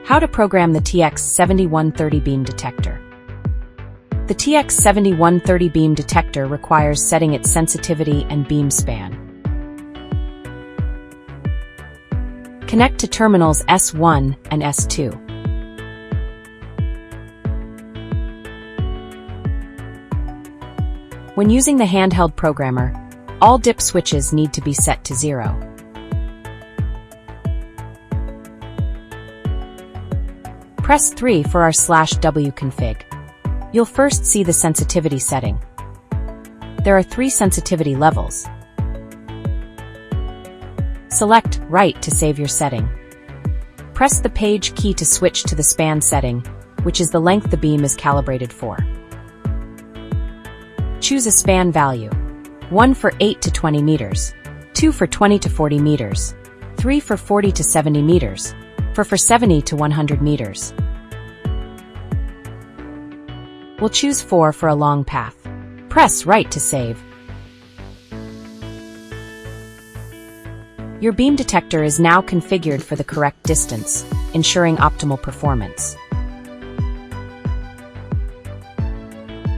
How to program the TX7130 Beam Detector. The TX7130 Beam Detector requires setting its sensitivity and beam span. Connect to terminals S1 and S2. When using the handheld programmer, all dip switches need to be set to 0. Press 3 for our /W config. You'll first see the sensitivity setting. There are 3 sensitivity levels. Select Right to save your setting. Press the page key to switch to the span setting, which is the length the beam is calibrated for. Choose a span value: 1 for 8 to 20 meters, 2 for 20 to 40 meters, 3 for 40 to 70 meters, 4 for 70 to 100 meters. We'll choose 4 for a long path. Press Right to save. Your beam detector is now configured for the correct distance, ensuring optimal performance.